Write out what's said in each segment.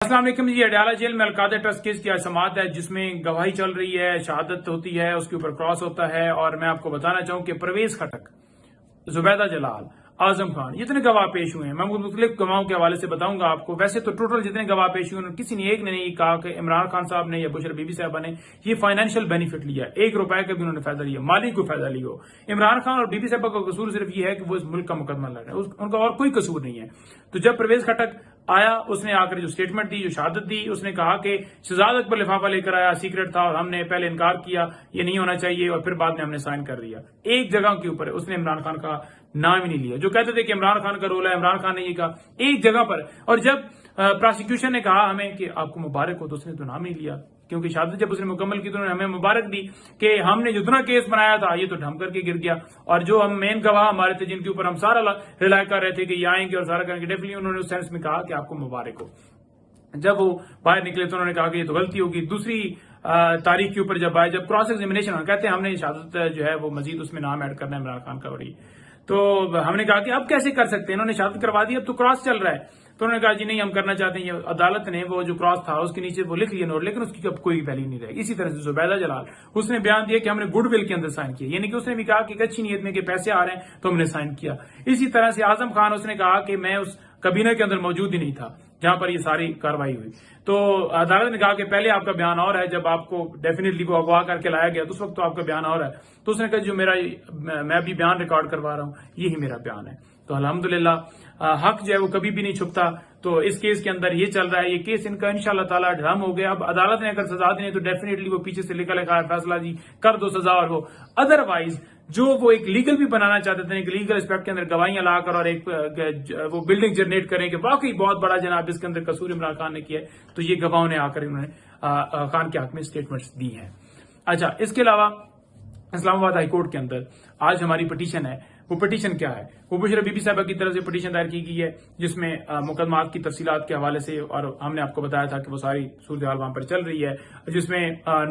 السلام علیکم جی۔ اڈیالہ جیل میں القادہ ٹرسٹ کیس کی آج سماعت ہے، جس میں گواہی چل رہی ہے، شہادت ہوتی ہے، اس کے اوپر کراس ہوتا ہے، اور میں آپ کو بتانا چاہوں کہ پرویز خٹک، زبیدہ جلال، اعظم خان، جتنے گواہ پیش ہوئے ہیں، میں مختلف گواہوں کے حوالے سے بتاؤں گا آپ کو۔ ویسے تو ٹوٹل جتنے گواہ پیش ہوئے ہیں، کسی نے ایک نے نہیں کہا کہ عمران خان صاحب نے یا بشرا بی بی صاحبہ نے یہ فائنینشیل بینیفٹ لیا، 1 روپے کا بھی انہوں نے فائدہ لیا، مالی کو فائدہ لیا ہو۔ عمران خان اور بی بی صاحبہ کا قصور صرف یہ ہے کہ وہ اس ملک کا مقدمہ لڑ رہے ہیں، ان کا اور کوئی قصور نہیں ہے۔ تو جب پرویز خٹک آیا، اس نے آ کر جو سٹیٹمنٹ دی، جو شہادت دی، اس نے کہا کہ شہزاد اکبر لفافہ لے کر آیا، سیکرٹ تھا، اور ہم نے پہلے انکار کیا یہ نہیں ہونا چاہیے، اور پھر بعد میں ہم نے سائن کر دیا۔ ایک جگہ کے اوپر اس نے عمران خان کا نام ہی نہیں لیا، جو کہتے تھے کہ عمران خان کا رول ہے، عمران خان نے یہ کہا ایک جگہ پر۔ اور جب پراسیکیوشن نے کہا ہمیں کہ آپ کو مبارک ہو، تو اس نے تو نام نہیں لیا، کیونکہ شہادت جب اس نے مکمل کی تو انہوں نے ہمیں مبارک دی کہ ہم نے جتنا کیس بنایا تھا یہ تو ڈھم کر کے گر گیا، اور جو ہم مین گواہ ہمارے تھے جن کے اوپر ہم سارا رلائی کر رہے تھے کہ یہ آئیں گے اور سارا کریں گے، ڈیفینیٹلی انہوں نے اس سینس میں کہا کہ آپ کو مبارک ہو۔ جب وہ باہر نکلے تو انہوں نے کہا کہ یہ تو غلطی ہوگی۔ دوسری تاریخ کے اوپر جب آئے، جب کراس ایگزامینیشن کہتے ہیں ہم نے شہادت جو ہے وہ مزید اس میں نام ایڈ کرنا ہے عمران خان کا بڑی، تو ہم نے کہا کہ اب کیسے کر سکتے ہیں، انہوں نے شہادت کروا دی، اب تو کراس چل رہا ہے۔ تو انہوں نے کہا جی نہیں ہم کرنا چاہتے ہیں، یہ عدالت نے وہ جو کراس تھا اس کے نیچے وہ لکھ لیا نوٹ، لیکن اس کی اب کوئی ویلیو نہیں رہے گی۔ اسی طرح سے زبیدہ جلال، اس نے بیان دیا کہ ہم نے گڈ ول کے اندر سائن کیا، یعنی کہ اس نے بھی کہا کہ اچھی نیت میں کہ پیسے آ رہے ہیں تو ہم نے سائن کیا۔ اسی طرح سے اعظم خان، اس نے کہا کہ میں اس کابینہ کے اندر موجود ہی نہیں تھا جہاں پر یہ ساری کاروائی ہوئی۔ تو عدالت نے کہا کہ پہلے آپ کا بیان اور ہے، جب آپ کو ڈیفینیٹلی وہ اغوا کر کے لایا گیا تو اس وقت تو آپ کا بیان اور ہے۔ تو اس نے کہا جو میں ابھی بیان ریکارڈ کروا رہا ہوں یہی میرا بیان ہے۔ تو الحمدللہ حق جو ہے وہ کبھی بھی نہیں چھپتا۔ تو اس کیس کے اندر یہ چل رہا ہے، یہ کیس ان کا انشاءاللہ تعالیٰ ڈھم ہو گیا۔ اب عدالت نے اگر سزا دینی تو ڈیفینیٹلی وہ پیچھے سے لکھا ہے فیصلہ جی کر دو سزا، اور وہ ادروائز جو وہ ایک لیگل بھی بنانا چاہتے تھے کہ لیگل اسپیکٹ کے اندر گواہیاں لا کر اور ایک وہ بلڈنگ جنریٹ کریں کہ واقعی بہت بڑا جناب اس کے اندر قصور عمران خان نے کیا ہے، تو یہ گواہوں نے آ کر انہوں نے خان کے حق میں اسٹیٹمنٹس دی ہیں۔ اچھا، اس کے علاوہ اسلام آباد ہائی کورٹ کے اندر آج ہماری پٹیشن ہے۔ وہ پٹیشن کیا ہے؟ وہ بشرا بی بی صاحبہ کی طرف سے پٹیشن دائر کی گئی ہے، جس میں مقدمات کی تفصیلات کے حوالے سے، اور ہم نے آپ کو بتایا تھا کہ وہ ساری صورتحال وہاں پر چل رہی ہے، جس میں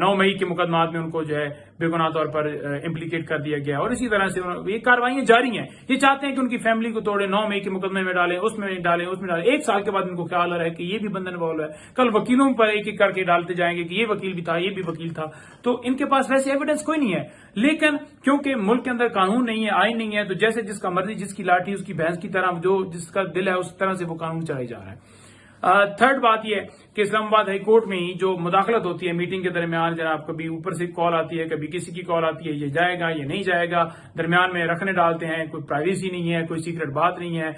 9 مئی کے مقدمات میں ان کو جو ہے بے گناہ طور پر امپلیکیٹ کر دیا گیا، اور اسی طرح سے یہ کاروائیاں جاری ہیں۔ یہ چاہتے ہیں کہ ان کی فیملی کو توڑے، 9 مئی کے مقدمے میں ڈالیں، اس میں ڈالیں، اس میں ڈالیں۔ 1 سال کے بعد ان کو خیال آ رہا ہے کہ یہ بھی بندہ انوالو ہے، کل وکیلوں پر ایک ایک کر کے ڈالتے جائیں گے کہ یہ وکیل بھی تھا، یہ بھی وکیل تھا۔ تو ان کے پاس ویسے ایویڈنس کوئی نہیں ہے، لیکن کیونکہ ملک کے اندر قانون نہیں ہے، آئین نہیں ہے، تو جیسے جس کا مرضی، جس کی لاٹھی اس کی بھینس کی طرح، جو جس کا دل ہے اس طرح سے وہ قانون چلائی جا رہا ہے۔ تھرڈ بات یہ ہے کہ اسلام آباد ہائی کورٹ میں ہی جو مداخلت ہوتی ہے میٹنگ کے درمیان، جناب کبھی اوپر سے کال آتی ہے، کبھی کسی کی کال آتی ہے یہ جائے گا یہ نہیں جائے گا، درمیان میں رکھنے ڈالتے ہیں، کوئی پرائیویسی نہیں ہے، کوئی سیکرٹ بات نہیں ہے،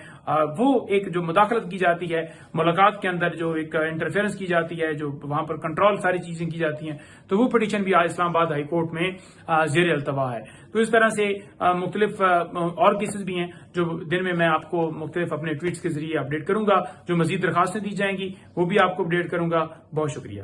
وہ ایک جو مداخلت کی جاتی ہے ملاقات کے اندر، جو ایک انٹرفیئرنس کی جاتی ہے، جو وہاں پر کنٹرول ساری چیزیں کی جاتی ہیں، تو وہ پٹیشن بھی آج اسلام آباد ہائی کورٹ میں زیر التوا ہے۔ تو اس طرح سے مختلف اور کیسز بھی ہیں جو دن میں آپ کو مختلف اپنے ٹویٹس کے ذریعے اپڈیٹ کروں گا، جو مزید درخواستیں دی جائیں گی وہ بھی آپ کو اپڈیٹ کروں گا۔ بہت شکریہ۔